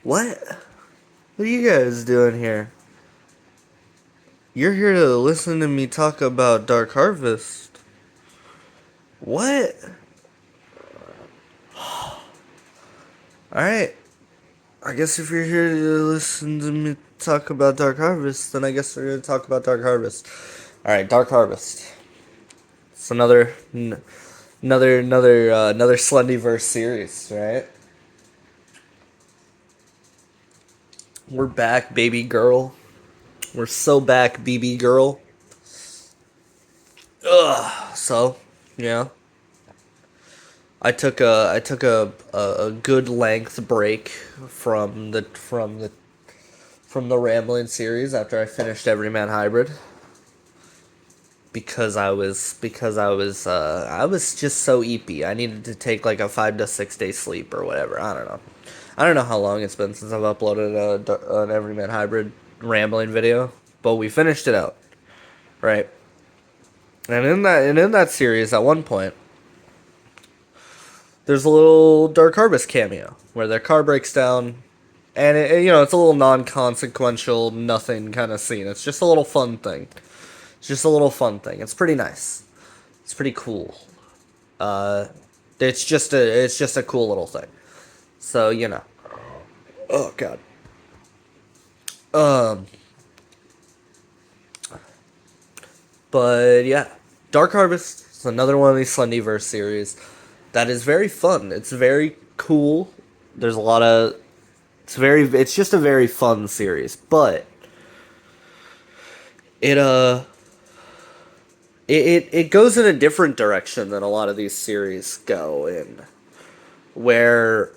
What? What are you guys doing here? You're here to listen to me talk about Dark Harvest. What? Alright. I guess if you're here to listen to me talk about Dark Harvest, then I guess we're going to talk about Dark Harvest. Alright, Dark Harvest. It's another Slenderverse series, right? We're back, baby girl. We're so back, BB girl. Ugh. So, yeah. I took a good length break from the rambling series after I finished Everyman Hybrid because I was just so eepy. I needed to take like a 5 to 6 day sleep or whatever. I don't know. I don't know how long it's been since I've uploaded an Everyman Hybrid rambling video, but we finished it out, right? And in that series, at one point, there's a little Dark Harvest cameo where their car breaks down, and it's a little non-consequential, nothing kind of scene. It's just a little fun thing. It's just a little fun thing. It's pretty nice. It's pretty cool. Uh, it's just a cool little thing. So Oh God. Um, but yeah, Dark Harvest is another one of these Slendyverse series that is very fun. It's very cool. There's a lot of it's just a very fun series, but it uh it goes in a different direction than a lot of these series go in, where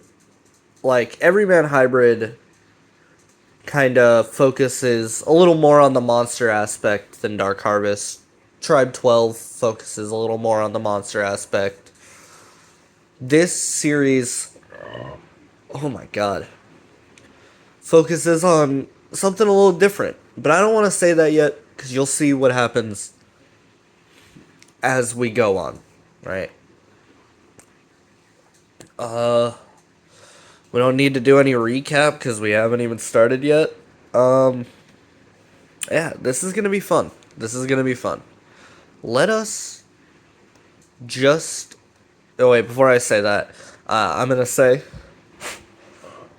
like Everyman Hybrid kind of focuses a little more on the monster aspect than Dark Harvest. Tribe 12 focuses a little more on the monster aspect. This series, oh my god, focuses on something a little different. But I don't want to say that yet because you'll see what happens as we go on, right? Uh, we don't need to do any recap because we haven't even started yet. Um, yeah, this is gonna be fun. This is gonna be fun. Let us just. Oh wait, before I say that, I'm gonna say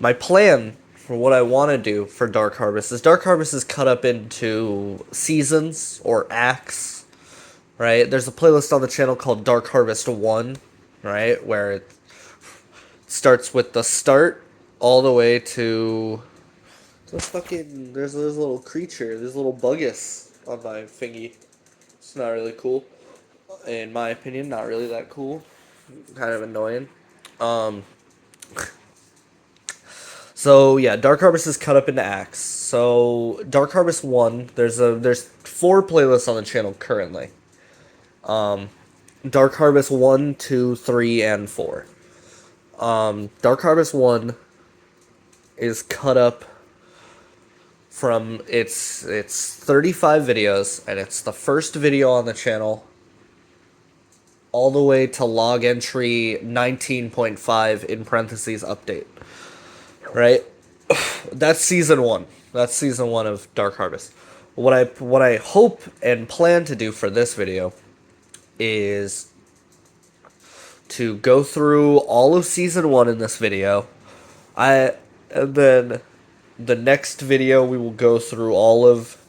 my plan for what I want to do for Dark Harvest is Dark Harvest is cut up into seasons or acts, right? There's a playlist on the channel called Dark Harvest 1, right? Where it starts with the start all the way to there's this little creature, this little buggus on my thingy. It's not really cool. In my opinion, not really that cool. Kind of annoying. Um So yeah, Dark Harvest is cut up into acts. So Dark Harvest 1, there's 4 playlists on the channel currently. Dark Harvest 1, 2, 3, and 4. Dark Harvest 1 is cut up from it's 35 videos, and it's the first video on the channel all the way to log entry 19.5 in parentheses update. Right? That's season 1. That's season 1 of Dark Harvest. What I hope and plan to do for this video is to go through all of season 1 in this video. And then the next video we will go through all of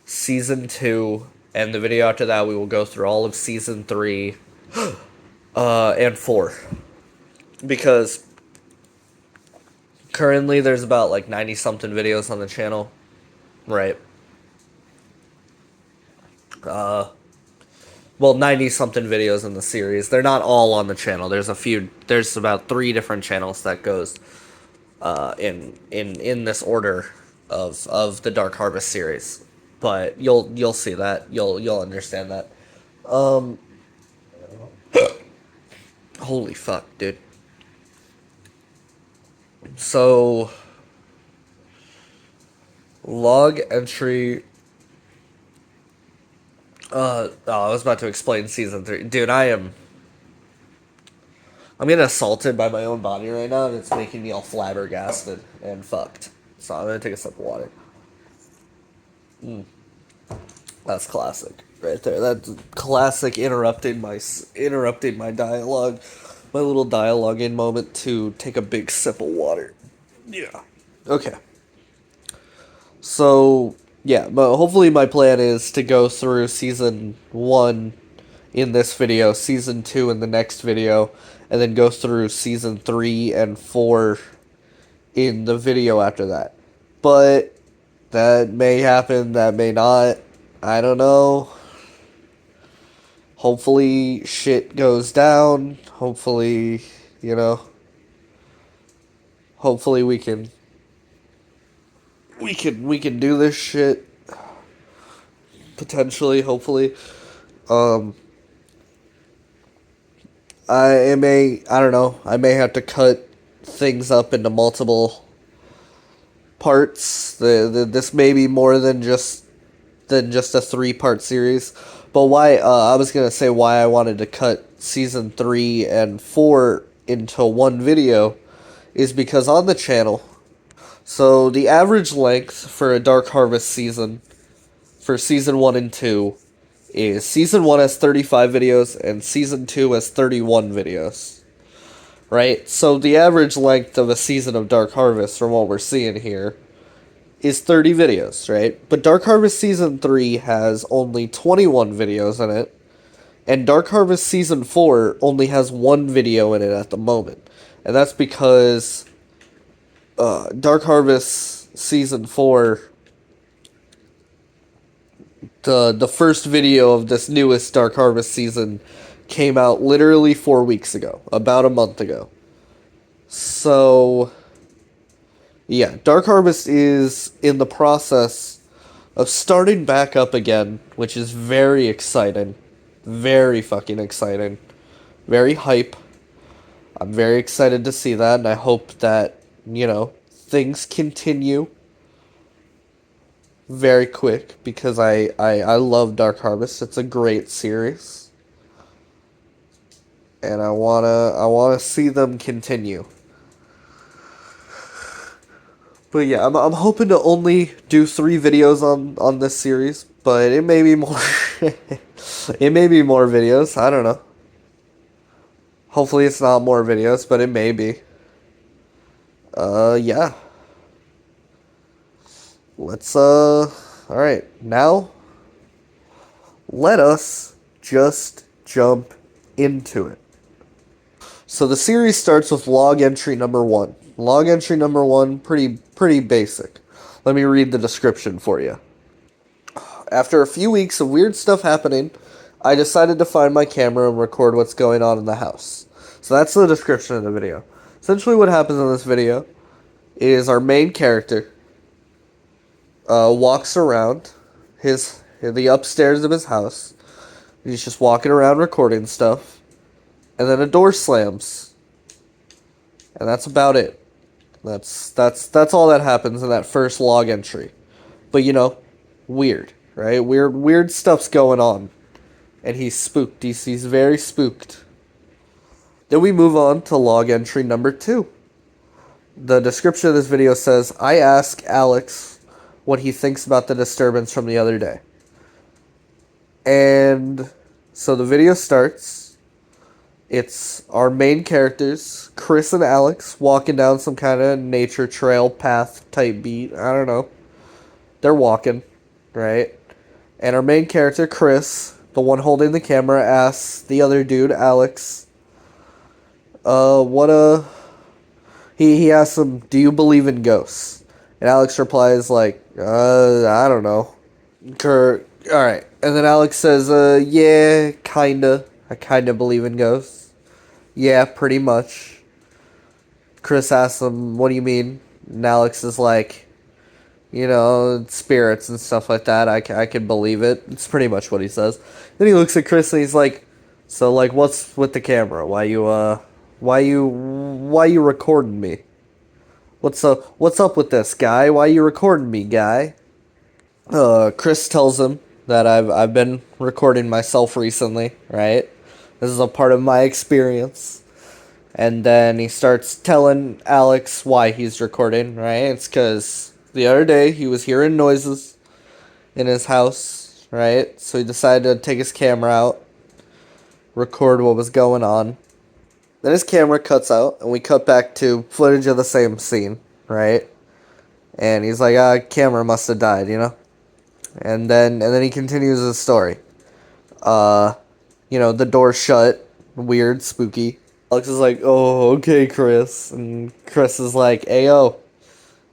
season 2, and the video after that we will go through all of season 3 and 4, because currently there's about like 90 something videos on the channel, right? Well, 90 something videos in the series. They're not all on the channel. There's about 3 different channels that goes in this order of the Dark Harvest series. But you'll see that. You'll understand that. Um Holy fuck, dude. So log entry I was about to explain season 3. Dude, I'm getting assaulted by my own body right now, and it's making me all flabbergasted and fucked. So I'm gonna take a sip of water. That's classic, right there. That's classic interrupting my dialogue, my little dialoguing moment to take a big sip of water. Yeah. Okay. So yeah, but hopefully my plan is to go through season 1 in this video, season 2 in the next video, and then go through season 3 and 4 in the video after that. But that may happen, that may not. I don't know. Hopefully shit goes down. Hopefully, you know, hopefully we can do this shit potentially, hopefully. Um I don't know. I may have to cut things up into multiple parts. This may be more than just a 3-part series. But why I was going to say why I wanted to cut season 3 and 4 into one video is because on the channel, so the average length for a Dark Harvest season for season 1 and 2 is season 1 has 35 videos and season 2 has 31 videos. Right? So the average length of a season of Dark Harvest from what we're seeing here is 30 videos, right? But Dark Harvest Season 3 has only 21 videos in it, and Dark Harvest Season 4 only has 1 video in it at the moment. And that's because Dark Harvest Season 4, the first video of this newest Dark Harvest season came out literally 4 weeks ago, about a month ago. So yeah, Dark Harvest is in the process of starting back up again, which is very exciting. Very fucking exciting. Very hype. I'm very excited to see that, and I hope that, things continue very quick, because I love Dark Harvest. It's a great series. And I wanna see them continue. But yeah, I'm hoping to only do 3 videos on this series, but it may be more. It may be more videos. I don't know. Hopefully it's not more videos, but it may be. Yeah. Let's all right, now let us just jump into it. So the series starts with log entry number 1. Log entry number 1, pretty basic. Let me read the description for you. After a few weeks of weird stuff happening, I decided to find my camera and record what's going on in the house. So that's the description of the video. Essentially what happens in this video is our main character walks around the upstairs of his house. He's just walking around recording stuff. And then a door slams. And that's about it. That's all that happens in that first log entry. But weird, right? Weird stuff's going on. And he's spooked. He's very spooked. Then we move on to log entry number 2. The description of this video says, I ask Alex what he thinks about the disturbance from the other day. And so the video starts. It's our main characters, Chris and Alex, walking down some kind of nature trail path type beat. I don't know. They're walking, right? And our main character, Chris, the one holding the camera, asks the other dude, Alex, he asks him, do you believe in ghosts? And Alex replies like, I don't know. Alright. And then Alex says, yeah, kinda. I kinda believe in ghosts. Yeah, pretty much. Chris asks him, what do you mean? And Alex is like, spirits and stuff like that. I can believe it. It's pretty much what he says. Then he looks at Chris and he's like, so like, what's with the camera? Why you recording me? What's up with this, guy? Why you recording me, guy? Chris tells him that I've been recording myself recently, right? This is a part of my experience. And then he starts telling Alex why he's recording, right? It's because the other day he was hearing noises in his house, right? So he decided to take his camera out, record what was going on. Then his camera cuts out, and we cut back to footage of the same scene, right? And he's like, camera must have died, you know? And then he continues his story. The door shut, weird, spooky. Alex is like, oh, okay, Chris. And Chris is like, Ayo,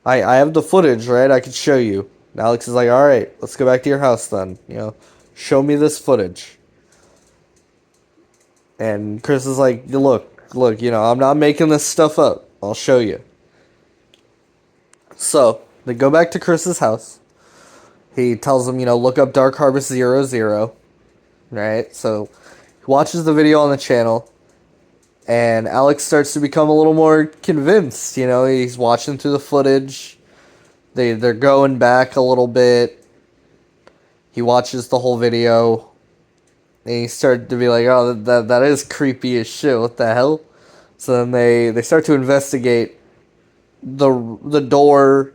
I have the footage, right? I can show you. And Alex is like, alright, let's go back to your house then. Show me this footage. And Chris is like, look, I'm not making this stuff up. I'll show you. So, they go back to Chris's house. He tells them, look up DarkHarvest00. Right? So, he watches the video on the channel. And Alex starts to become a little more convinced. He's watching through the footage. They're going back a little bit. He watches the whole video. And he started to be like, oh, that is creepy as shit. What the hell? So then they start to investigate the door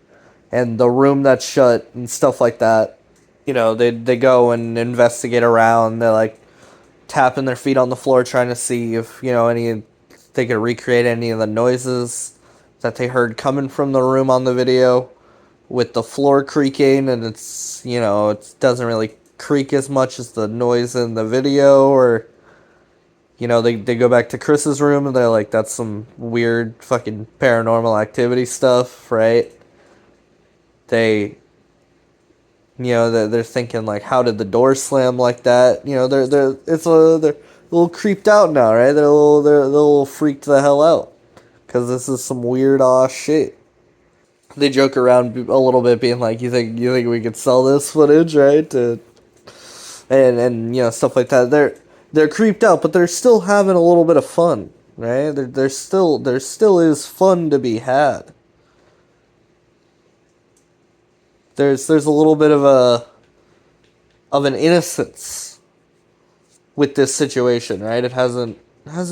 and the room that's shut and stuff like that. They go and investigate around. They're like tapping their feet on the floor trying to see if, they could recreate any of the noises that they heard coming from the room on the video with the floor creaking, and it's, it doesn't really creak as much as the noise in the video. Or they go back to Chris's room and they're like, that's some weird fucking paranormal activity stuff, right? They're thinking like, how did the door slam like that? They're a little creeped out now, right? They're a little freaked the hell out because this is some weird ass shit. They joke around a little bit, being like, you think we could sell this footage, right? And stuff like that. They're creeped out, but they're still having a little bit of fun, right? There still is fun to be had. There's a little bit of an innocence with this situation, right? It hasn't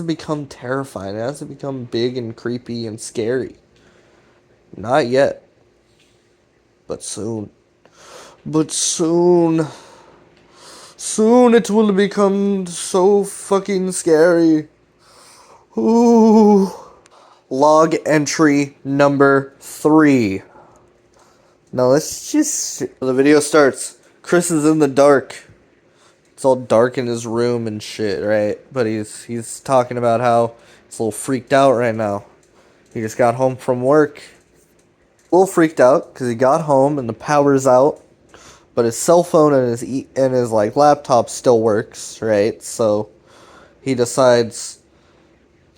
become terrifying. It hasn't become big and creepy and scary. Not yet. But soon. Soon it will become so fucking scary. Ooh. Log entry number 3. Now let's just... The video starts. Chris is in the dark. It's all dark in his room and shit, right? But he's talking about how he's a little freaked out right now. He just got home from work. A little freaked out because he got home and the power's out. But his cell phone and his like laptop still works, right? So he decides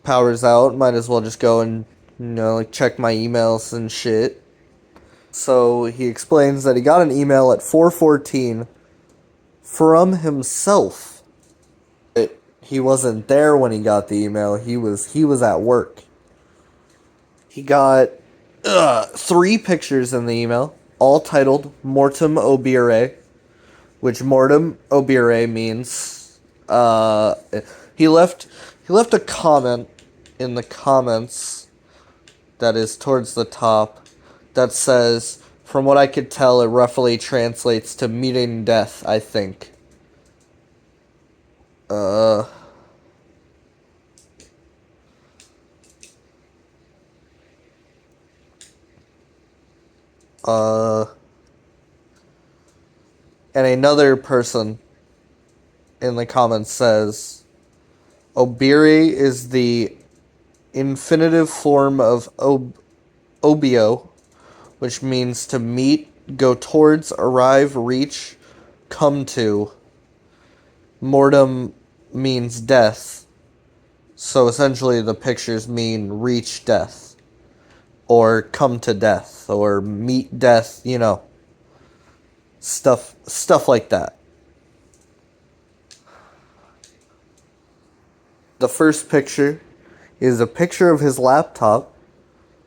power's out, might as well just go and check my emails and shit. So he explains that he got an email at 4:14 from himself. He wasn't there when he got the email. He was at work. He got 3 pictures in the email, all titled Mortem Obire, which Mortem Obire means he left a comment in the comments that is towards the top that says, from what I could tell, it roughly translates to meeting death, I think. And another person in the comments says, Obiri is the infinitive form of obio, which means to meet, go towards, arrive, reach, come to. Mortem means death. So essentially the pictures mean reach death. Or come to death. Or meet death, Stuff like that. The first picture is a picture of his laptop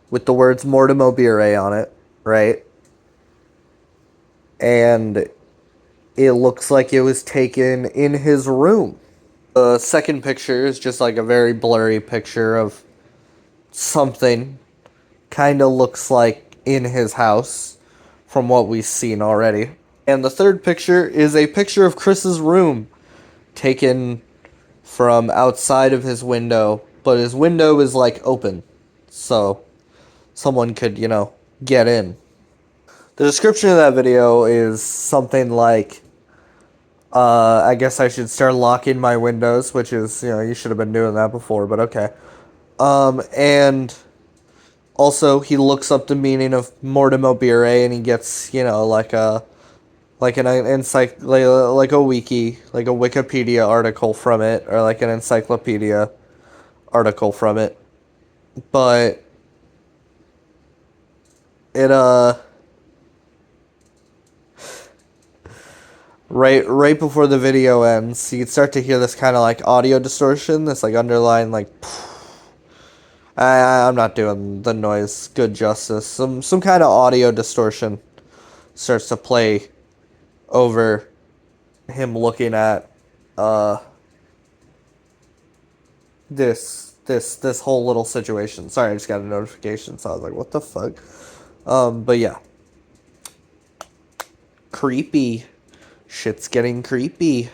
with the words Mortem Obire on it, right? And it looks like it was taken in his room. The second picture is just like a very blurry picture of something kind of looks like in his house from what we've seen already. And the third picture is a picture of Chris's room taken from outside of his window, but his window is like open, so someone could, get in. The description of that video is something like, I guess I should start locking my windows, which is, you should have been doing that before, but okay. And also he looks up the meaning of mortem obire, and he gets, like an like a wiki, like a Wikipedia article from it, or like an encyclopedia article from it. But it right before the video ends, you can start to hear this kind of like audio distortion, this like underlying like I'm not doing the noise good justice. Some kind of audio distortion starts to play over him looking at this whole little situation. Sorry, I just got a notification, so I was like, what the fuck? But yeah. Creepy. Shit's getting creepy.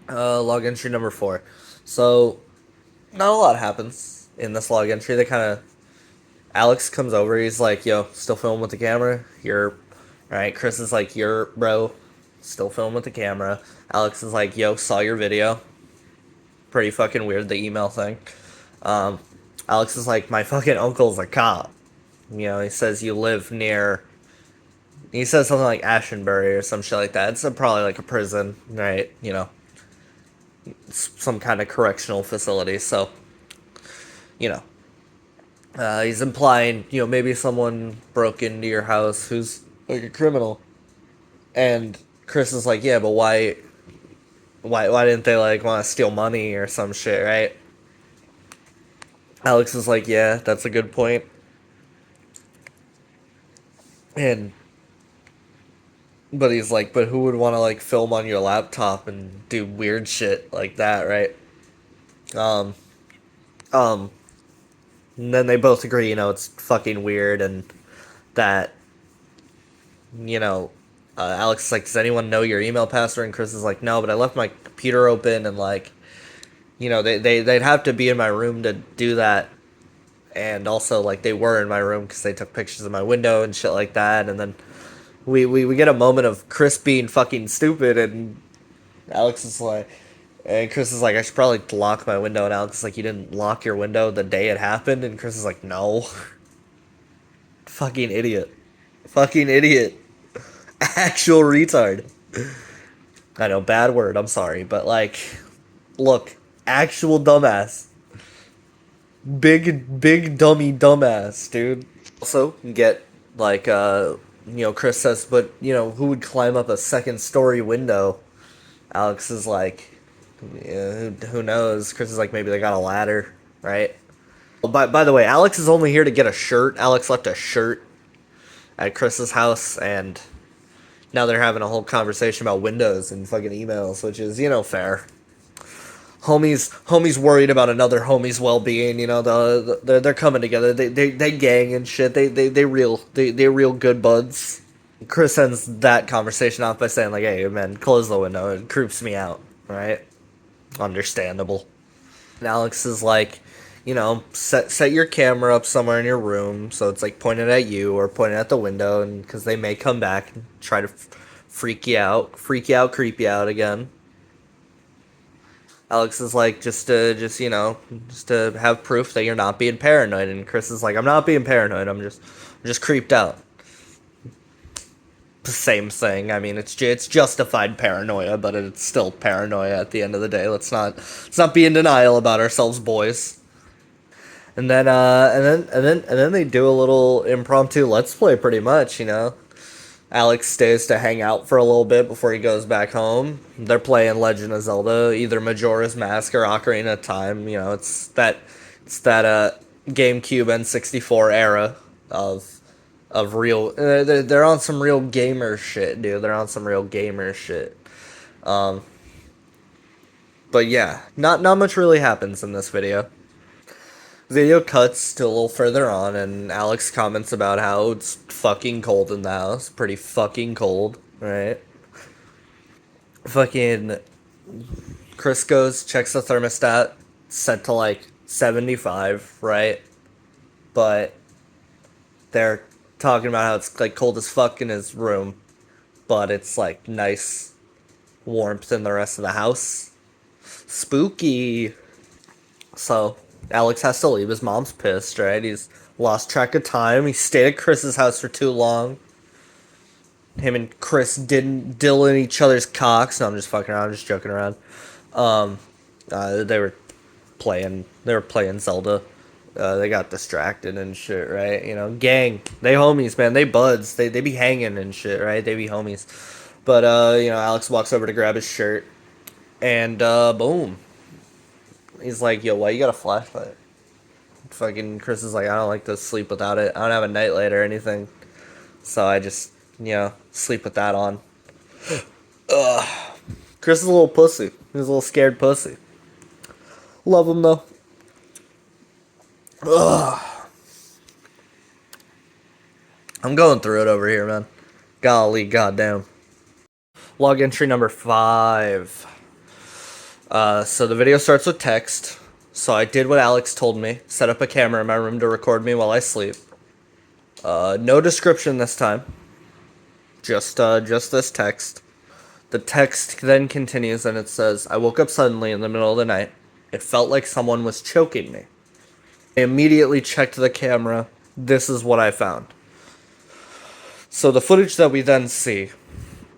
Log entry number 4. So, not a lot happens in this log entry. They kind of... Alex comes over, he's like, yo, still filming with the camera? You're... Right, Chris is like, you're, bro, still filming with the camera. Alex is like, yo, saw your video. Pretty fucking weird, the email thing. Alex is like, my fucking uncle's a cop. He says you live near... He says something like Ashenbury or some shit like that. It's probably like a prison, right? Some kind of correctional facility. So, he's implying, maybe someone broke into your house who's like a criminal. And Chris is like, yeah, but why didn't they like want to steal money or some shit, right? Alex is like, yeah, that's a good point. But he's like, but who would want to like film on your laptop and do weird shit like that, right? Um, and then they both agree, it's fucking weird, and that, Alex is like, does anyone know your email password? And Chris is like, no, but I left my computer open, and like, they'd have to be in my room to do that. And also, like, they were in my room because they took pictures of my window and shit like that. And then we get a moment of Chris being fucking stupid, and Alex is like, and Chris is like, I should probably lock my window. And Alex is like, you didn't lock your window the day it happened? And Chris is like, no. Fucking idiot. Fucking idiot. Actual retard. I know, bad word, I'm sorry. But, like, look, actual dumbass. Big dummy dumbass, dude. Also, get, like, Chris says, but, who would climb up a second story window? Alex is like, yeah, who knows? Chris is like, maybe they got a ladder, right? By the way, Alex is only here to get a shirt. Alex left a shirt at Chris's house, and now they're having a whole conversation about windows and fucking emails, which is, fair. Homie's worried about another homie's well-being. They're coming together. They gang and shit. They real good buds. Chris ends that conversation off by saying like, "Hey man, close the window. It creeps me out." Right? Understandable. And Alex is like, set your camera up somewhere in your room so it's like pointed at you or pointed at the window, and because they may come back and try to freak you out, creep you out again. Alex is like, just to have proof that you're not being paranoid, and Chris is like, I'm not being paranoid. I'm just creeped out. The same thing. I mean, it's justified paranoia, but it's still paranoia at the end of the day. Let's not be in denial about ourselves, boys. And then they do a little impromptu let's play, pretty much. Alex stays to hang out for a little bit before he goes back home. They're playing Legend of Zelda, either Majora's Mask or Ocarina of Time. It's that GameCube N64 era of real. They're on some real gamer shit, dude. They're on some real gamer shit. But yeah, not much really happens in this video. Video cuts to a little further on, and Alex comments about how it's fucking cold in the house. Pretty fucking cold, right? Fucking Chris goes, checks the thermostat, set to like 75, right? But they're talking about how it's like cold as fuck in his room, but it's like nice warmth in the rest of the house. Spooky. So Alex has to leave. His mom's pissed, right? He's lost track of time. He stayed at Chris's house for too long. Him and Chris didn't dill in each other's cocks. No, I'm just fucking around, just joking around. Um, they were playing. They were playing Zelda. They got distracted and shit, right? You know, gang. They homies, man. They buds. They be hanging and shit, right? They be homies. But you know, Alex walks over to grab his shirt, and boom. He's like, "Yo, why you got a flashlight?" Fucking Chris is like, "I don't like to sleep without it. I don't have a nightlight or anything, so I just, you know, sleep with that on." Ugh. Chris is a little pussy. He's a little scared pussy. Love him though. Ugh. I'm going through it over here, man. Golly, goddamn. Log entry number 5. So the video starts with text. So I did what Alex told me. Set up a camera in my room to record me while I sleep. No description this time. Just this text. The text then continues and it says, "I woke up suddenly in the middle of the night. It felt like someone was choking me. I immediately checked the camera. This is what I found." So the footage that we then see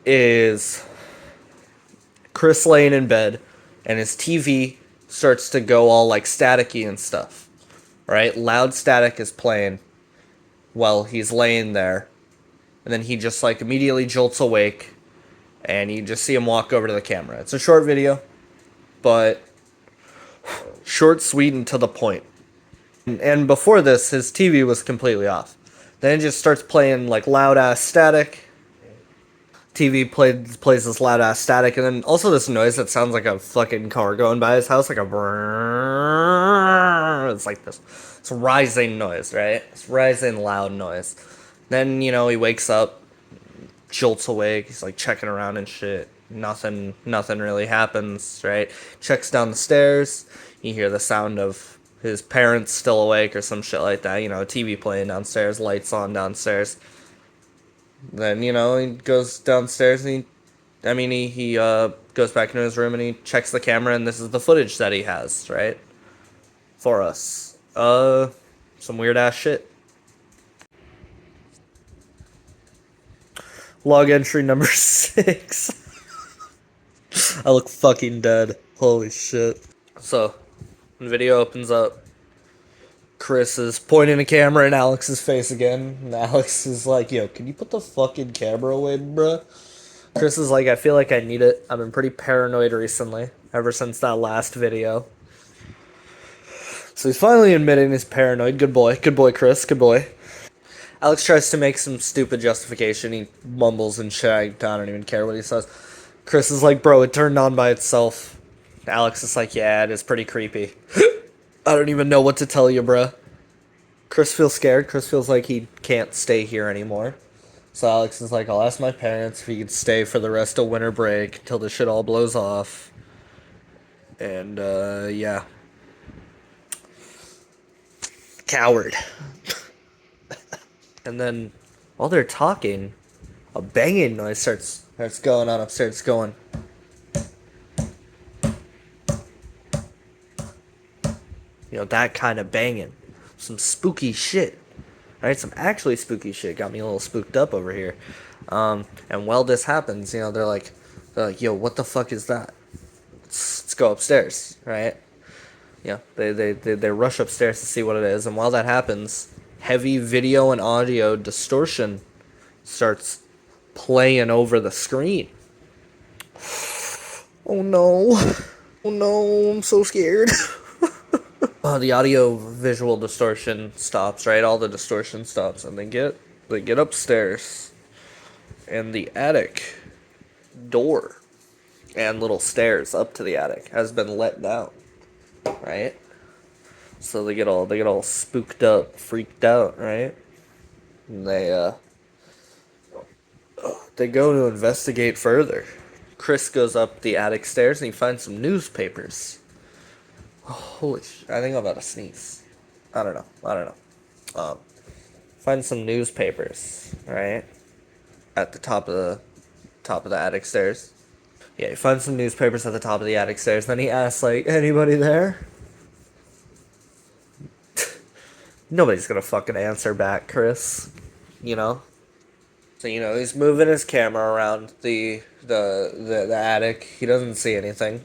is Chris laying in bed, and his TV starts to go all like staticky and stuff. Right? Loud static is playing while he's laying there. And then he just like immediately jolts awake, and you just see him walk over to the camera. It's a short video, but short, sweet, and to the point. And before this, his TV was completely off. Then it just starts playing like loud ass static. TV plays this loud ass static, and then also this noise that sounds like a fucking car going by his house, like a brrrr. It's like this. It's rising noise, right? It's rising loud noise. Then, you know, he wakes up, jolts awake. He's like checking around and shit. Nothing really happens, right? Checks down the stairs. You hear the sound of his parents still awake or some shit like that. You know, TV playing downstairs, lights on downstairs. Then, you know, he goes downstairs and he goes back into his room and he checks the camera, and this is the footage that he has, right? For us. Some weird ass shit. Log entry number 6. I look fucking dead. Holy shit. So, when the video opens up, Chris is pointing a camera in Alex's face again. And Alex is like, "Yo, can you put the fucking camera away, bruh?" Chris is like, "I feel like I need it. I've been pretty paranoid recently, ever since that last video." So he's finally admitting he's paranoid. Good boy, Chris, good boy. Alex tries to make some stupid justification. He mumbles and shit. I don't even care what he says. Chris is like, "Bro, it turned on by itself." Alex is like, "Yeah, it is pretty creepy." I don't even know what to tell you, bruh. Chris feels scared. Chris feels like he can't stay here anymore. So Alex is like, "I'll ask my parents if he could stay for the rest of winter break until this shit all blows off." And, yeah. Coward. And then, while they're talking, a banging noise starts going on upstairs. Going. You know, that kind of banging. Some spooky shit. Right? Some actually spooky shit. Got me a little spooked up over here. And while this happens, you know, they're like, "Yo, what the fuck is that? Let's go upstairs," right? Yeah, they rush upstairs to see what it is, and while that happens, heavy video and audio distortion starts playing over the screen. Oh no. Oh no, I'm so scared. The audio visual distortion stops, right? All the distortion stops, and they get upstairs, and the attic door and little stairs up to the attic has been let down, right? So they get all spooked up, freaked out, right? And they go to investigate further. Chris goes up the attic stairs and he finds some newspapers. Oh, holy sh! I think I'm about to sneeze. I don't know. I don't know. Find some newspapers, right? At the top of the attic stairs. Yeah, he finds some newspapers at the top of the attic stairs. Then he asks, like, anybody there? Nobody's gonna fucking answer back, Chris. You know? So, he's moving his camera around the attic. He doesn't see anything.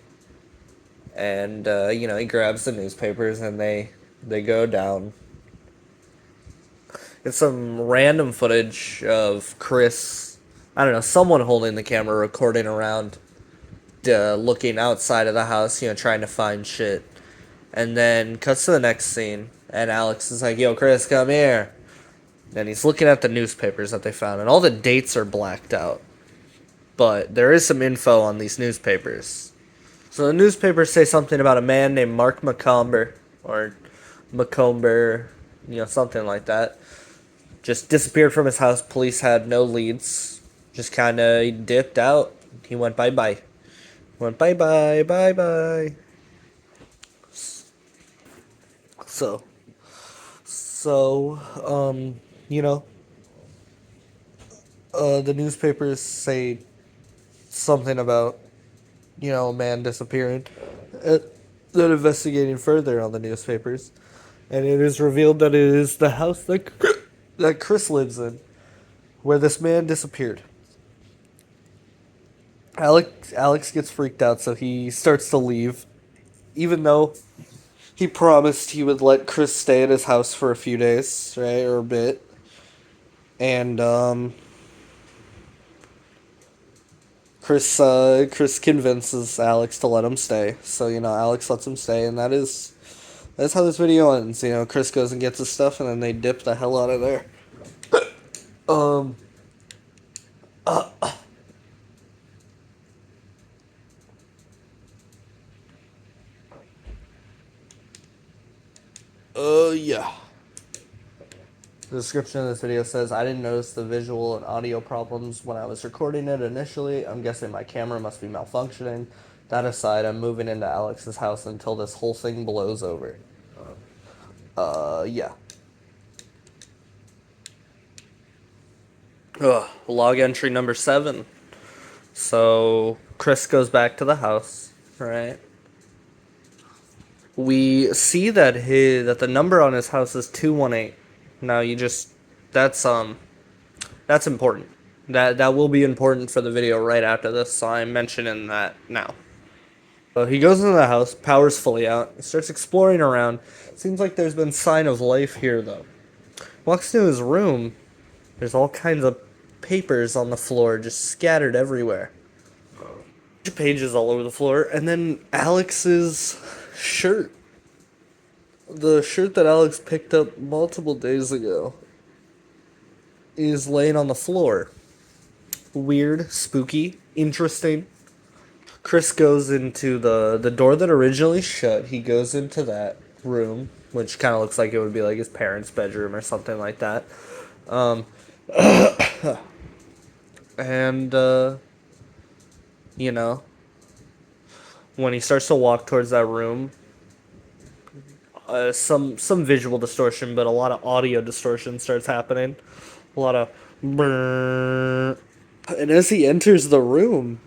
And, he grabs the newspapers and they go down. It's some random footage of Chris, I don't know, someone holding the camera recording around, looking outside of the house, trying to find shit. And then cuts to the next scene, and Alex is like, yo, Chris, come here. And he's looking at the newspapers that they found, and all the dates are blacked out. But there is some info on these newspapers. So the newspapers say something about a man named Mark McComber, or McComber, something like that. Just disappeared from his house. Police had no leads. Just kind of dipped out. He went bye-bye. Went bye-bye, bye-bye. So, you know, the newspapers say something about, a man disappearing. Then investigating further on the newspapers, and it is revealed that it is the house that Chris lives in, where this man disappeared. Alex gets freaked out, so he starts to leave, even though he promised he would let Chris stay at his house for a few days, right, or a bit. And Chris convinces Alex to let him stay. So Alex lets him stay, and that's how this video ends. Chris goes and gets his stuff, and then they dip the hell out of there. Um. Yeah. The description of this video says, I didn't notice the visual and audio problems when I was recording it initially. I'm guessing my camera must be malfunctioning. That aside, I'm moving into Alex's house until this whole thing blows over. Yeah. Log entry number 7. So, Chris goes back to the house, right? We see that the number on his house is 218. Now that's important. That will be important for the video right after this, so I'm mentioning that now. So he goes into the house, power's fully out, he starts exploring around. Seems like there's been sign of life here though. Walks into his room, there's all kinds of papers on the floor, just scattered everywhere. Pages all over the floor, and then Alex's shirt. The shirt that Alex picked up multiple days ago is laying on the floor. Weird, spooky, interesting. Chris goes into the door that originally shut. He goes into that room, which kind of looks like it would be like his parents' bedroom or something like that. And when he starts to walk towards that room, some visual distortion, but a lot of audio distortion starts happening. A lot of brrr. And as he enters the room,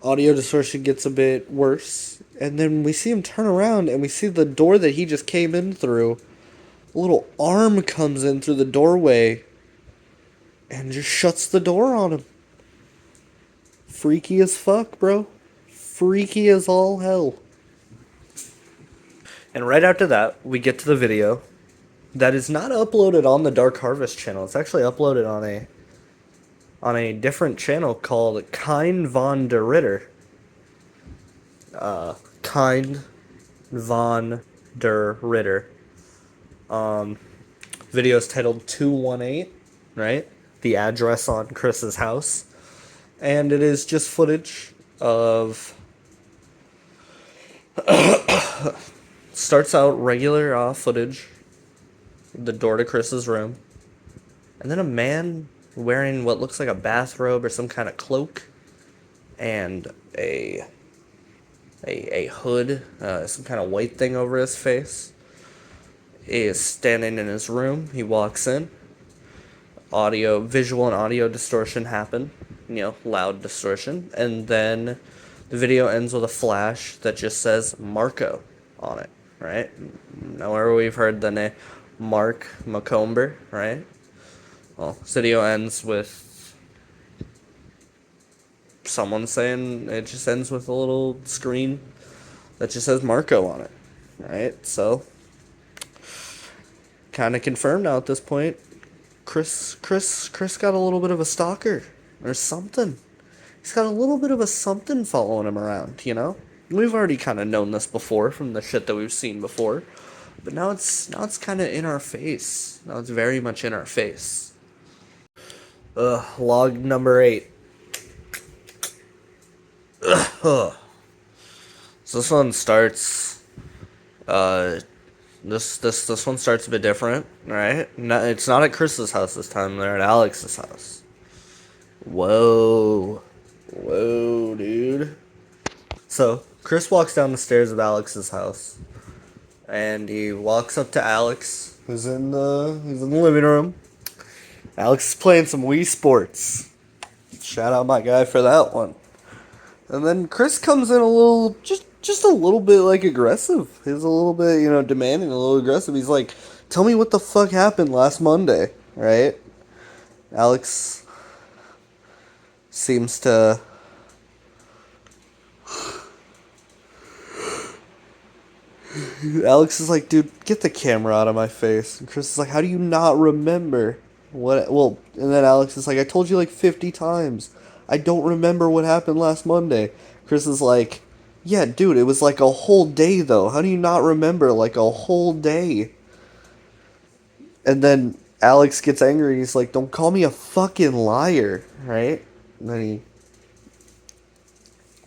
audio distortion gets a bit worse. And then we see him turn around and we see the door that he just came in through. A little arm comes in through the doorway and just shuts the door on him. Freaky as fuck, bro. Freaky as all hell. And right after that, we get to the video that is not uploaded on the Dark Harvest channel. It's actually uploaded on a different channel called Kind von der Ritter. Kind von der Ritter. Video's titled 218, right? The address on Chris's house. And it is just footage of Starts out regular footage, the door to Chris's room, and then a man wearing what looks like a bathrobe or some kind of cloak, and a hood, some kind of white thing over his face, is standing in his room. He walks in. Visual and audio distortion happen, loud distortion, and then the video ends with a flash that just says Marco on it, right? Nowhere we've heard the name Mark Macomber, right? Well, this video ends with someone saying, it just ends with a little screen that just says Marco on it, right? So, kind of confirmed now at this point. Chris got a little bit of a stalker or something. He's got a little bit of a something following him around, We've already kind of known this before from the shit that we've seen before, but now it's kind of in our face. Now it's very much in our face. Log number 8. So this one starts. This one starts a bit different, right? No, it's not at Chris's house this time. They're at Alex's house. Whoa, dude. So Chris walks down the stairs of Alex's house, and he walks up to Alex, who's in the living room. Alex is playing some Wii Sports. Shout out my guy for that one. And then Chris comes in a little, just a little bit, like, aggressive. He's a little bit, demanding, a little aggressive. He's like, tell me what the fuck happened last Monday, right? Alex seems to... Alex is like, dude, get the camera out of my face. And Chris is like, how do you not remember? What? Well, and then Alex is like, I told you like 50 times. I don't remember what happened last Monday. Chris is like, yeah, dude, it was like a whole day, though. How do you not remember, like, a whole day? And then Alex gets angry. He's like, don't call me a fucking liar, right? And then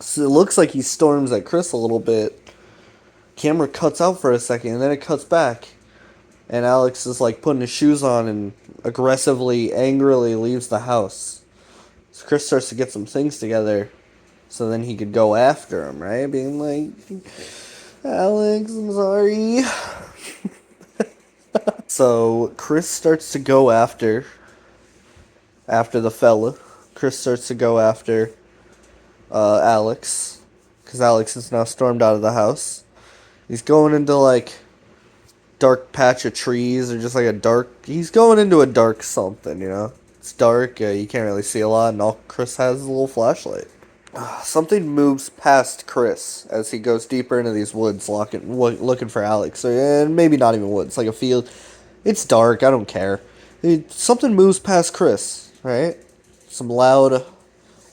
so it looks like he storms at Chris a little bit. Camera cuts out for a second, and then it cuts back. And Alex is, like, putting his shoes on and aggressively, angrily leaves the house. So Chris starts to get some things together. So then he could go after him, right? Being like, Alex, I'm sorry. So Chris starts to go after the fella. Chris starts to go after Alex. Because Alex is now stormed out of the house. He's going into, like, dark patch of trees or just like he's going into a dark something, It's dark, you can't really see a lot, and all Chris has is a little flashlight. Something moves past Chris as he goes deeper into these woods, looking for Alex. And maybe not even woods, like a field. It's dark, I don't care. Something moves past Chris, right? Some loud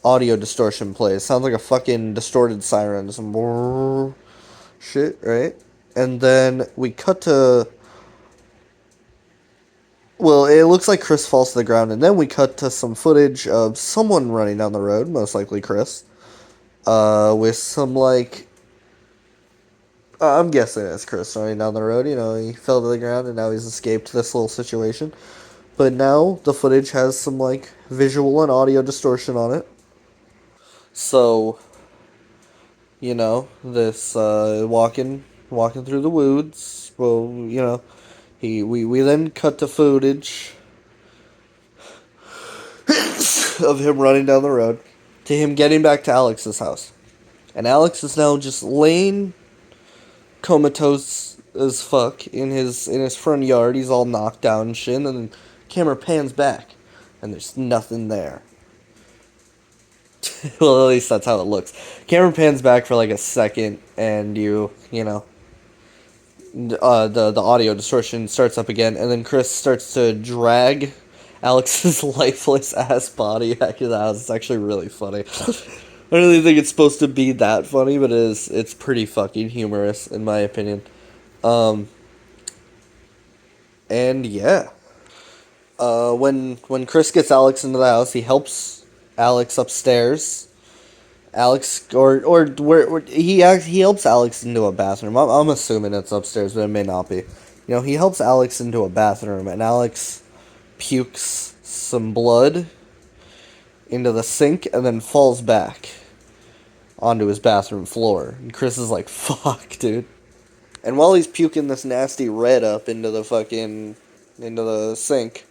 audio distortion plays. Sounds like a fucking distorted siren. Some shit, right? And then we cut to... Well, it looks like Chris falls to the ground, and then we cut to some footage of someone running down the road, most likely Chris, with some, like... I'm guessing it's Chris running down the road, he fell to the ground, and now he's escaped this little situation. But now, the footage has some, like, visual and audio distortion on it. So, this, walking through the woods, well, we then cut to footage of him running down the road to him getting back to Alex's house. And Alex is now just laying comatose as fuck in his front yard. He's all knocked down and shit, and then the camera pans back and there's nothing there. Well, at least that's how it looks. Camera pans back for like a second, and the audio distortion starts up again, and then Chris starts to drag Alex's lifeless ass body back to the house. It's actually really funny. I don't really think it's supposed to be that funny, but it's pretty fucking humorous, in my opinion. And yeah. When Chris gets Alex into the house, he helps Alex upstairs, Alex, or where he helps Alex into a bathroom. I'm assuming it's upstairs, but it may not be. He helps Alex into a bathroom, and Alex pukes some blood into the sink and then falls back onto his bathroom floor. And Chris is like, "Fuck, dude." And while he's puking this nasty red up into the sink,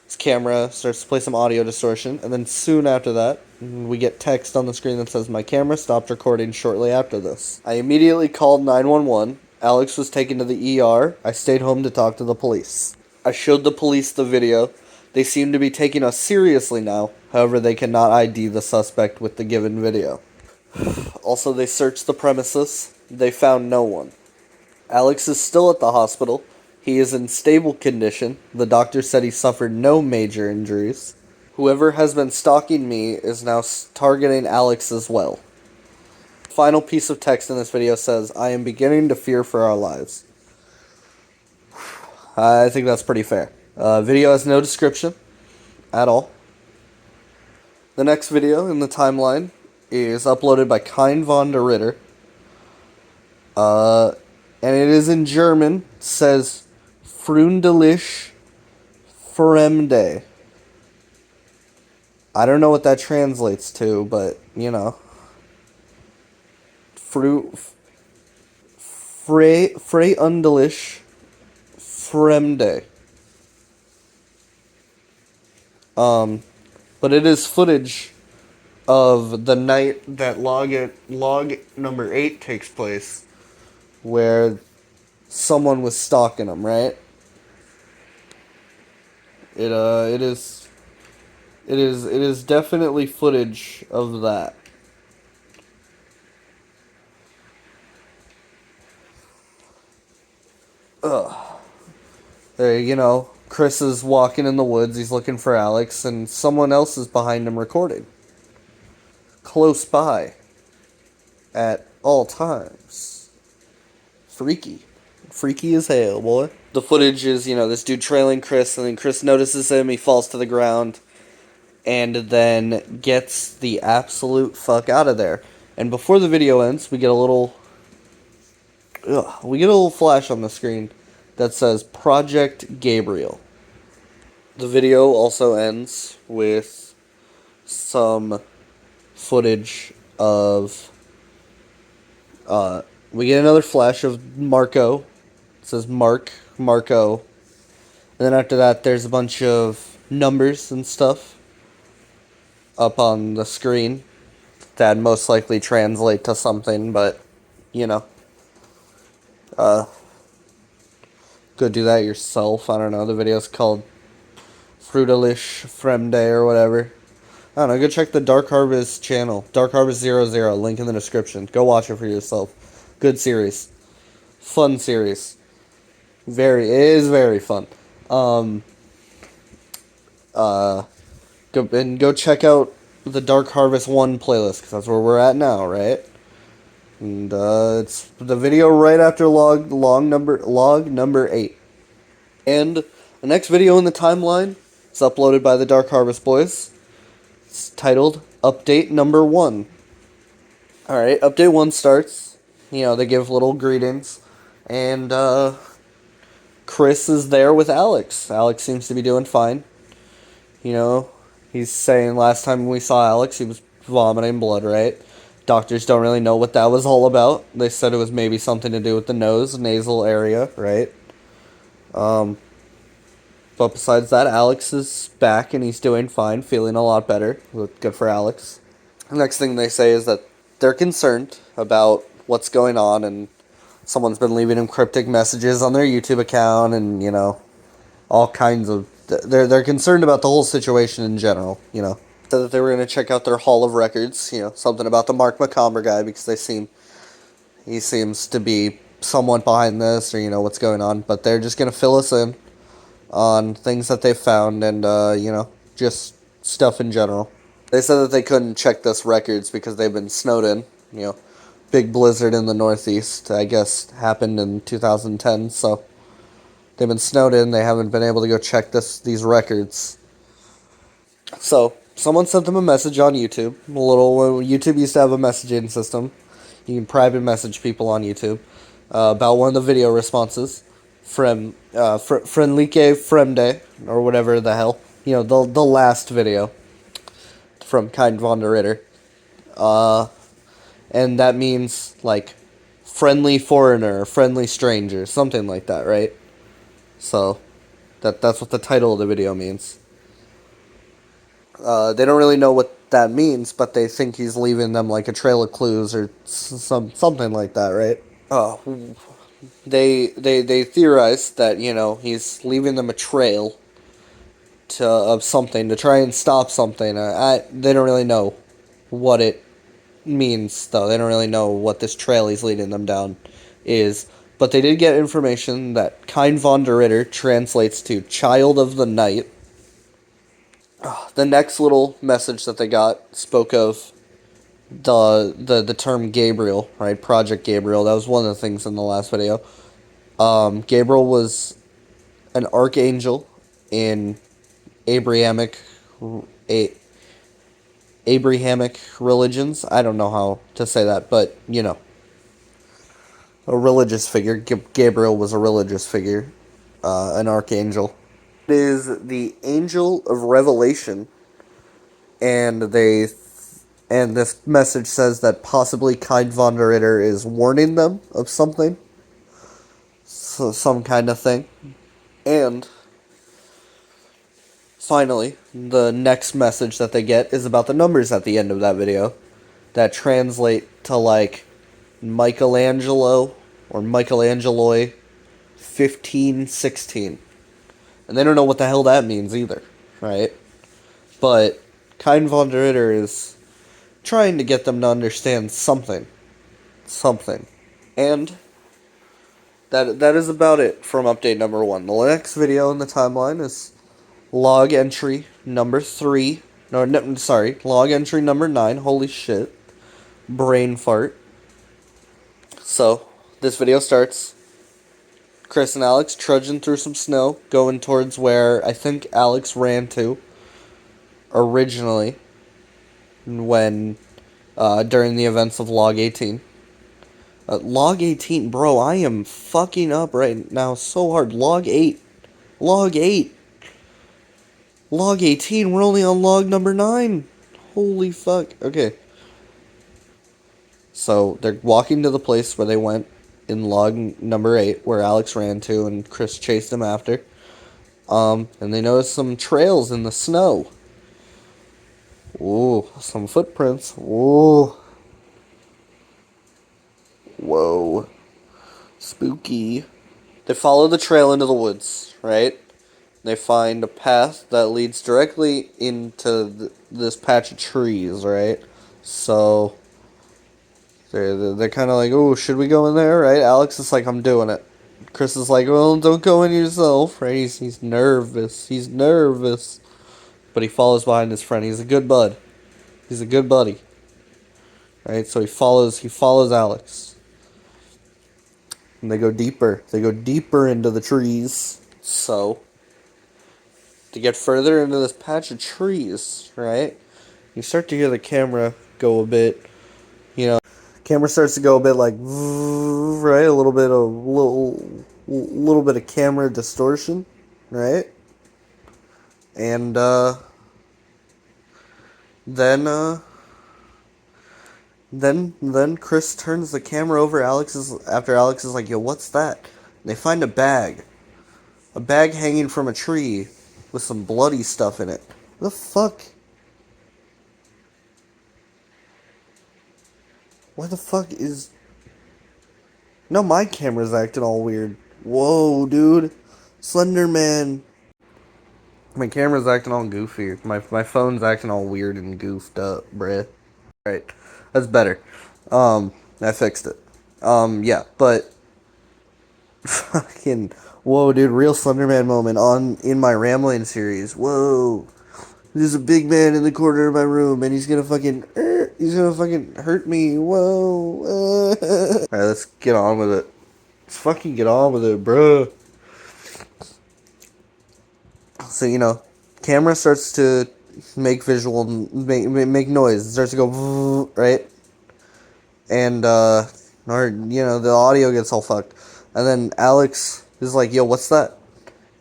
his camera starts to play some audio distortion, and then soon after that, we get text on the screen that says, "My camera stopped recording shortly after this." I immediately called 911. Alex was taken to the ER. I stayed home to talk to the police. I showed the police the video. They seem to be taking us seriously now. However, they cannot ID the suspect with the given video. Also, they searched the premises. They found no one. Alex is still at the hospital. He is in stable condition. The doctor said he suffered no major injuries. Whoever has been stalking me is now targeting Alex as well. Final piece of text in this video says, "I am beginning to fear for our lives." I think that's pretty fair. Video has no description at all. The next video in the timeline is uploaded by Kind von der Ritter. And it is in German. It says, "Freundlich Fremde." I don't know what that translates to, but, Freundlich Fremde. But it is footage of the night that log number 8 takes place, where someone was stalking him, right? It is definitely footage of that. There, Chris is walking in the woods, he's looking for Alex, and someone else is behind him recording. Close by. At all times. Freaky. Freaky as hell, boy. The footage is, this dude trailing Chris, and then Chris notices him, he falls to the ground, and then gets the absolute fuck out of there. And before the video ends, we get a little flash on the screen that says Project Gabriel. The video also ends with some footage of we get another flash of Marco. It says Marco. And then after that, there's a bunch of numbers and stuff up on the screen that most likely translate to something, but, go do that yourself. I don't know. The video's called Frutalish Fremde or whatever. I don't know. Go check the Dark Harvest channel. DarkHarvest00. Link in the description. Go watch it for yourself. Good series. Fun series. It is very fun. Go check out the Dark Harvest 1 playlist, because that's where we're at now, right? And it's the video right after log number 8. And the next video in the timeline is uploaded by the Dark Harvest boys. It's titled Update Number 1. Alright, Update 1 starts. They give little greetings. And Chris is there with Alex. Alex seems to be doing fine. He's saying last time we saw Alex, he was vomiting blood, right? Doctors don't really know what that was all about. They said it was maybe something to do with the nasal area, right? But besides that, Alex is back and he's doing fine, feeling a lot better. Good for Alex. The next thing they say is that they're concerned about what's going on, and someone's been leaving him cryptic messages on their YouTube account, and, all kinds of... They're concerned about the whole situation in general, Said that they were going to check out their Hall of Records, something about the Mark Macomber guy, because he seems to be somewhat behind this, or, what's going on. But they're just going to fill us in on things that they found and, just stuff in general. They said that they couldn't check this records because they've been snowed in, Big blizzard in the Northeast, I guess, happened in 2010, so they've been snowed in. They haven't been able to go check these records. So someone sent them a message on YouTube. YouTube used to have a messaging system. You can private message people on YouTube about one of the video responses from Friendlike Fremde or whatever the hell, the last video from Kind von der Ritter, and that means like friendly foreigner, friendly stranger, something like that, right? So that's what the title of the video means. They don't really know what that means, but they think he's leaving them like a trail of clues or something like that, right? They theorize that he's leaving them a trail of something to try and stop something. They don't really know what it means, though. They don't really know what this trail he's leading them down is. But they did get information that Kind von der Ritter translates to Child of the Night. The next little message that they got spoke of the term Gabriel, right? Project Gabriel. That was one of the things in the last video. Gabriel was an archangel in Abrahamic religions. I don't know how to say that, but a religious figure. Gabriel was a religious figure, an archangel. It is the angel of revelation, and this message says that possibly Kind von der Ritter is warning them of something, so some kind of thing. And finally, the next message that they get is about the numbers at the end of that video that translate to like Michelangelo or Michelangeloi 1516. And they don't know what the hell that means either, right? But Kind von der Ritter is trying to get them to understand something. And that is about it from update number 1. The next video in the timeline is log entry number 3. Log entry number 9. Holy shit. Brain fart. So, this video starts Chris and Alex trudging through some snow, going towards where I think Alex ran to originally when during the events of Log 18. Log 18, bro, I am fucking up right now so hard. Log 8. Log 18, we're only on log number 9. Holy fuck. Okay. So, they're walking to the place where they went in log number 8, where Alex ran to and Chris chased him after. And they noticed some trails in the snow. Ooh, some footprints. Ooh. Whoa. Spooky. They follow the trail into the woods, right? They find a path that leads directly into this patch of trees, right? So they're kind of like, oh, should we go in there, right? Alex is like, I'm doing it. Chris is like, well, don't go in yourself, right? He's nervous. He's nervous. But he follows behind his friend. He's a good bud. He's a good buddy. Right? So he follows Alex. And they go deeper. They go deeper into the trees. So to get further into this patch of trees, right? You start to hear the camera go a bit, camera starts to go a bit like, right? A little bit of camera distortion, right? And then Chris turns the camera over after Alex is like, yo, what's that? And they find a bag hanging from a tree with some bloody stuff in it. What the fuck? Why the fuck is... No, my camera's acting all weird. Whoa, dude. Slenderman. My camera's acting all goofy. My phone's acting all weird and goofed up, bruh. Right. That's better. I fixed it. Yeah, but... Fucking... Whoa, dude, real Slenderman moment in my rambling series. Whoa. There's a big man in the corner of my room, and he's gonna fucking hurt me. Whoa. Alright, let's get on with it. Let's fucking get on with it, bruh. So, camera starts to make visual, make noise. It starts to go, right? And, or, the audio gets all fucked. And then Alex is like, yo, what's that?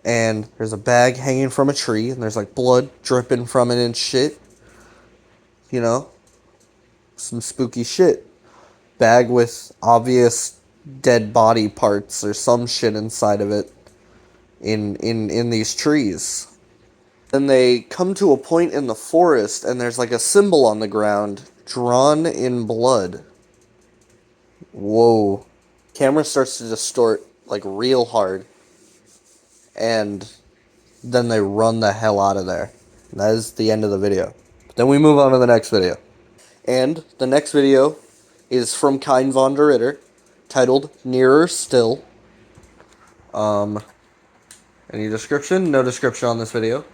And there's a bag hanging from a tree, and there's, like, blood dripping from it and shit. Some spooky shit. Bag with obvious dead body parts or some shit inside of it in these trees. Then they come to a point in the forest, and there's, like, a symbol on the ground drawn in blood. Whoa. Camera starts to distort, like, real hard. And then they run the hell out of there. And that is the end of the video. Then we move on to the next video. And the next video is from Kein von der Ritter, titled Nearer Still. Any description? No description on this video.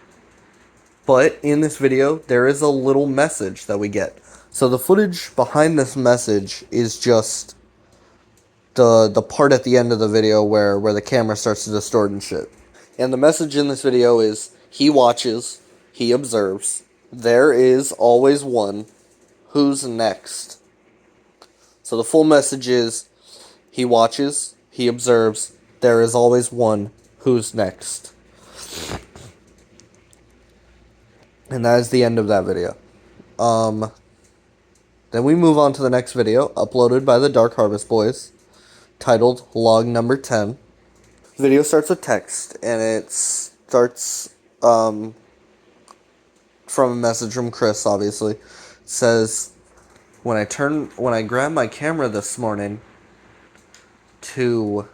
But in this video, there is a little message that we get. So the footage behind this message is just the part at the end of the video where the camera starts to distort and shit. And the message in this video is, he watches, he observes, there is always one, who's next? So the full message is, he watches, he observes, there is always one, who's next? And that is the end of that video. Then we move on to the next video, uploaded by the Dark Harvest boys, titled Log Number 10. The video starts with text, and it starts from a message from Chris, obviously. It says, when I grabbed my camera this morning to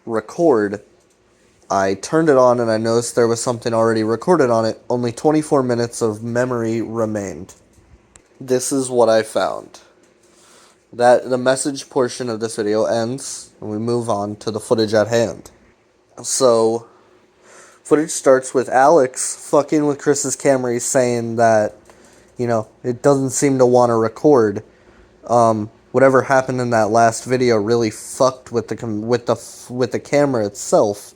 record, I turned it on and I noticed there was something already recorded on it. Only 24 minutes of memory remained. This is what I found. The message portion of this video ends, and we move on to the footage at hand. So, footage starts with Alex fucking with Chris's camera. He's saying that, it doesn't seem to want to record. Whatever happened in that last video really fucked with the camera itself,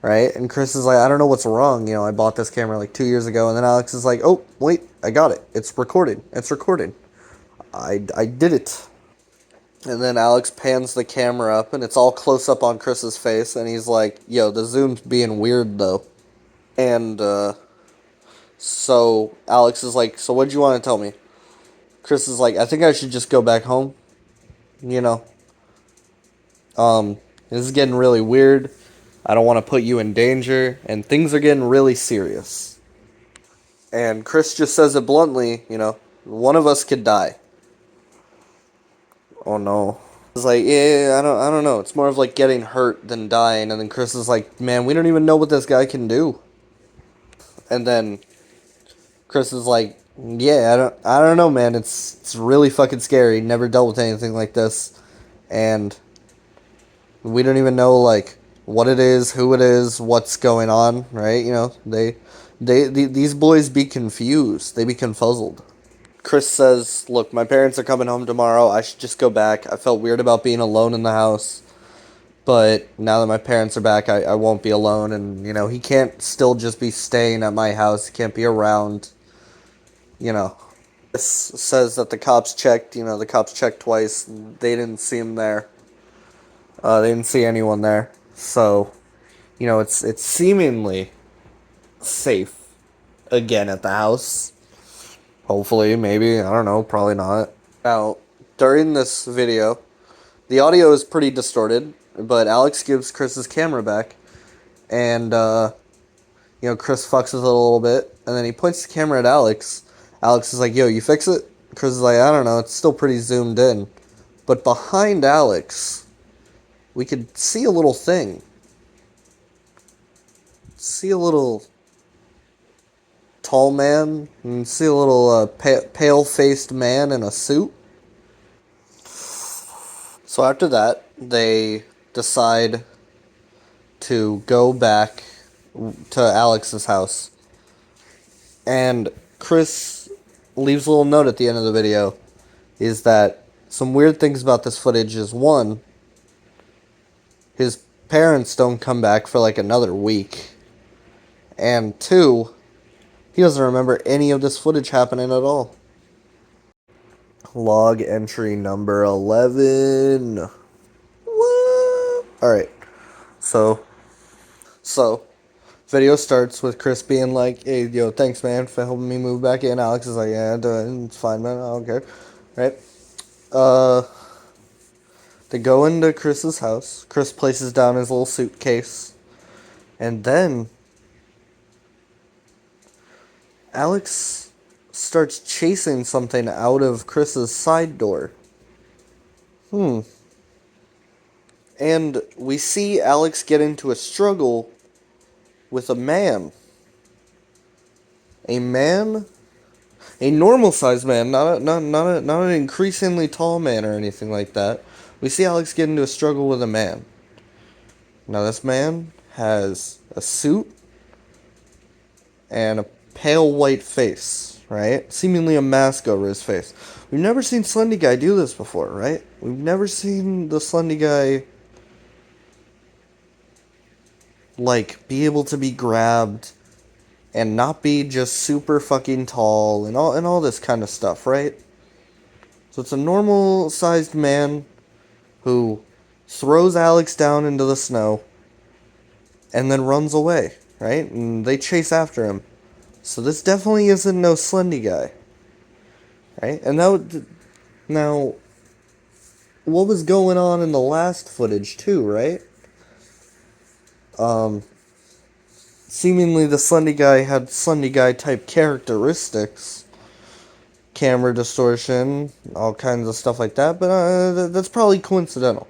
right? And Chris is like, I don't know what's wrong. I bought this camera like 2 years ago, and then Alex is like, oh wait, I got it. It's recording. I did it. And then Alex pans the camera up, and it's all close up on Chris's face, and he's like, yo, the zoom's being weird, though. And, so Alex is like, so what'd you want to tell me? Chris is like, I think I should just go back home. This is getting really weird. I don't want to put you in danger, and things are getting really serious. And Chris just says it bluntly, one of us could die. Oh no. It's like, yeah, I don't know. It's more of like getting hurt than dying. And then Chris is like, man, we don't even know what this guy can do. And then Chris is like, yeah, I don't know, man. It's really fucking scary. Never dealt with anything like this. And we don't even know like what it is, who it is, what's going on, right? These boys be confused. They be confuzzled. Chris says, look, my parents are coming home tomorrow. I should just go back. I felt weird about being alone in the house. But now that my parents are back, I won't be alone. And, he can't still just be staying at my house. He can't be around. Chris says that the cops checked. The cops checked twice. They didn't see him there. They didn't see anyone there. So, it's seemingly safe again at the house. Hopefully, maybe, I don't know, probably not. Now, during this video, the audio is pretty distorted, but Alex gives Chris's camera back, and, Chris fucks with it a little bit, and then he points the camera at Alex. Alex is like, yo, you fix it? Chris is like, I don't know, it's still pretty zoomed in. But behind Alex, we could see a little thing. See a little tall man, and see a little pale-faced man in a suit. So after that, they decide to go back to Alex's house. And Chris leaves a little note at the end of the video, is that some weird things about this footage is, one, his parents don't come back for like another week. And two, He doesn't remember any of this footage happening at all. Log entry number 11. What? Alright, so, video starts with Chris being like, hey, yo, thanks, man, for helping me move back in. Alex is like, yeah, it's fine, man, I don't care. Right? They go into Chris's house. Chris places down his little suitcase. And then Alex starts chasing something out of Chris's side door. And we see Alex get into a struggle with a man. A man? A normal-sized man, not an increasingly tall man or anything like that. We see Alex get into a struggle with a man. Now, this man has a suit and a pale white face, right? Seemingly a mask over his face. We've never seen Slendy Guy do this before, right? We've never seen the Slendy Guy, like, be able to be grabbed and not be just super fucking tall and all this kind of stuff, right? So it's a normal-sized man who throws Alex down into the snow and then runs away, right? And they chase after him. So this definitely isn't no Slendy Guy, right? And now, what was going on in the last footage too, right? Seemingly the Slendy Guy had Slendy Guy type characteristics, camera distortion, all kinds of stuff like that, but that's probably coincidental.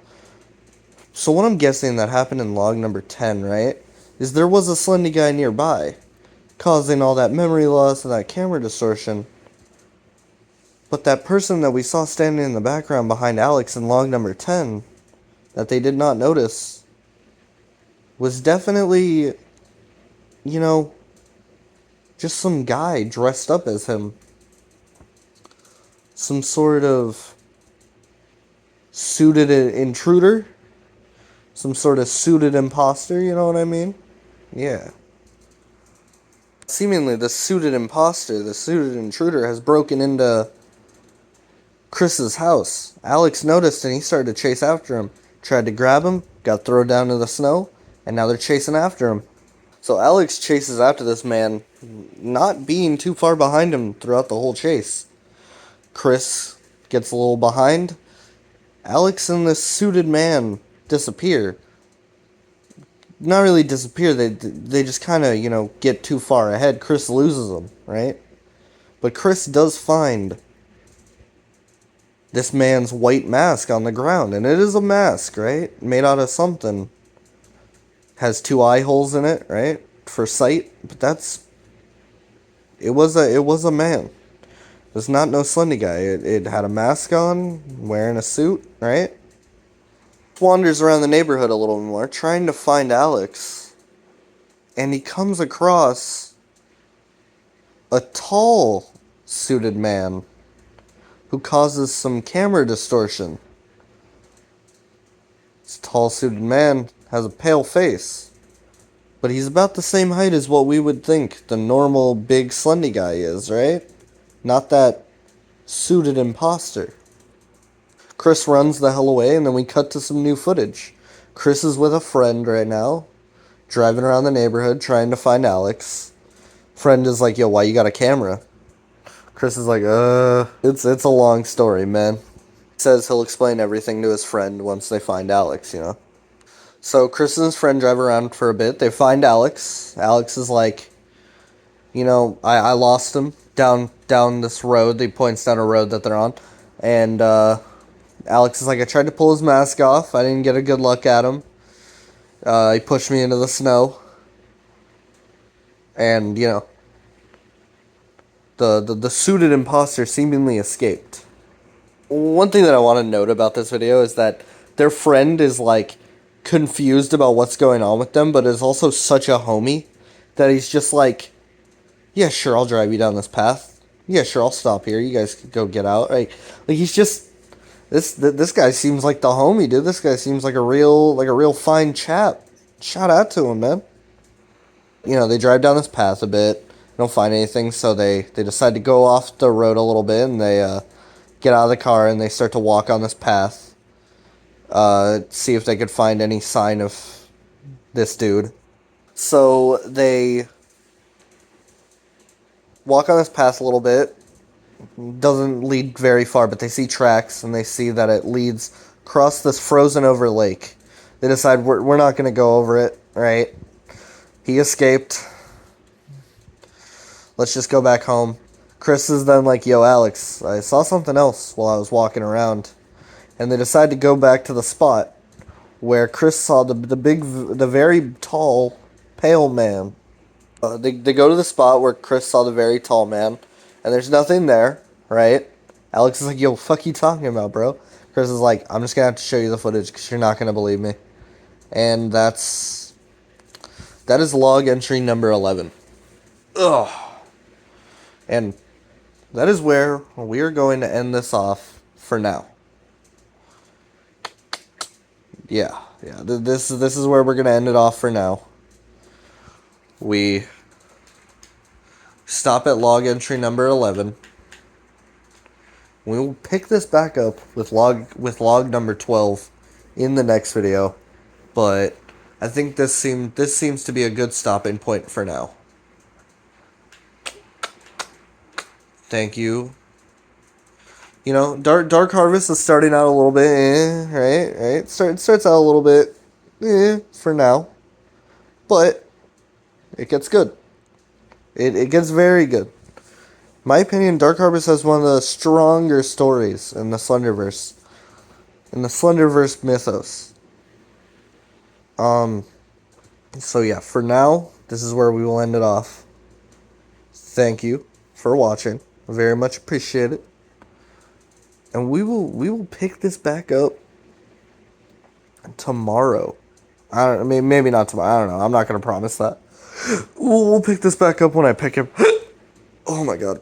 So what I'm guessing that happened in log number 10, right, is there was a Slendy Guy nearby, causing all that memory loss and that camera distortion. But that person that we saw standing in the background behind Alex in log number 10, that they did not notice, was definitely, you know, just some guy dressed up as him. Some sort of suited intruder. Some sort of suited imposter, you know what I mean? Yeah. Seemingly, the suited imposter, the suited intruder, has broken into Chris's house. Alex noticed and he started to chase after him. Tried to grab him, got thrown down to the snow, and now they're chasing after him. So Alex chases after this man, not being too far behind him throughout the whole chase. Chris gets a little behind. Alex and this suited man disappear. Not really disappear, they just kind of, you know, get too far ahead. Chris loses them, right? But Chris does find this man's white mask on the ground, and it is a mask, right? Made out of something. Has 2 eye holes in it, right? For sight, but it was a man. It's not no Slendy Guy. It had a mask on, wearing a suit, right? Wanders around the neighborhood a little more, trying to find Alex. And he comes across a tall, suited man who causes some camera distortion. This tall, suited man has a pale face, but he's about the same height as what we would think the normal big Slendy Guy is, right? Not that suited imposter. Chris runs the hell away, and then we cut to some new footage. Chris is with a friend right now, driving around the neighborhood trying to find Alex. Friend is like, yo, why you got a camera? Chris is like, it's a long story, man. Says he'll explain everything to his friend once they find Alex, you know? So Chris and his friend drive around for a bit. They find Alex. Alex is like, you know, I lost him down this road. He points down a road that they're on. And Alex is like, I tried to pull his mask off. I didn't get a good look at him. He pushed me into the snow. And, you know, the suited imposter seemingly escaped. One thing that I want to note about this video is that their friend is, like, confused about what's going on with them, but is also such a homie that he's just like, yeah, sure, I'll drive you down this path. Yeah, sure, I'll stop here. You guys can go get out. Like he's just, this guy seems like the homie, dude. This guy seems like a real fine chap. Shout out to him, man. You know, they drive down this path a bit. don't find anything, so they decide to go off the road a little bit, and they get out of the car, and they start to walk on this path, see if they could find any sign of this dude. So they walk on this path a little bit. Doesn't lead very far, but they see tracks, and they see that it leads across this frozen over lake. They decide we're not going to go over it, right? He escaped. Let's just go back home. Chris is then like, yo, Alex, I saw something else while I was walking around. And they decide to go back to the spot where Chris saw the very tall, pale man. They go to the spot where Chris saw the very tall man, and there's nothing there, right? Alex is like, yo, fuck you talking about, bro? Chris is like, I'm just gonna have to show you the footage because you're not gonna believe me. And that is log entry number 11. Ugh. And that is where we are going to end this off for now. Yeah. This is where we're going to end it off for now. We stop at log entry number 11. We will pick this back up with log number 12 in the next video, but I think this seems to be a good stopping point for now. Thank you. You know, Dark Harvest is starting out a little bit, right? Starts out a little bit, for now, but it gets good. It gets very good. In my opinion, Dark Harvest has one of the stronger stories in the Slenderverse, mythos. So yeah, for now, this is where we will end it off. Thank you for watching. Very much appreciate it. And we will pick this back up tomorrow. Maybe not tomorrow. I don't know. I'm not gonna promise that. We'll pick this back up when I pick it. Oh my god.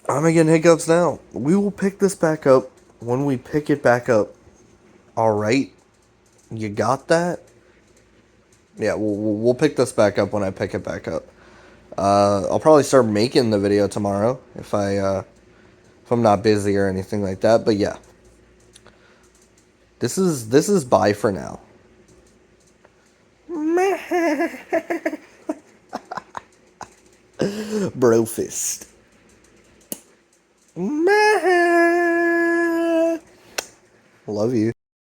I'm getting hiccups now. We will pick this back up when we pick it back up. Alright? You got that? Yeah, we'll pick this back up when I pick it back up. I'll probably start making the video tomorrow if I'm not busy or anything like that. But yeah, this is bye for now. Bro fist.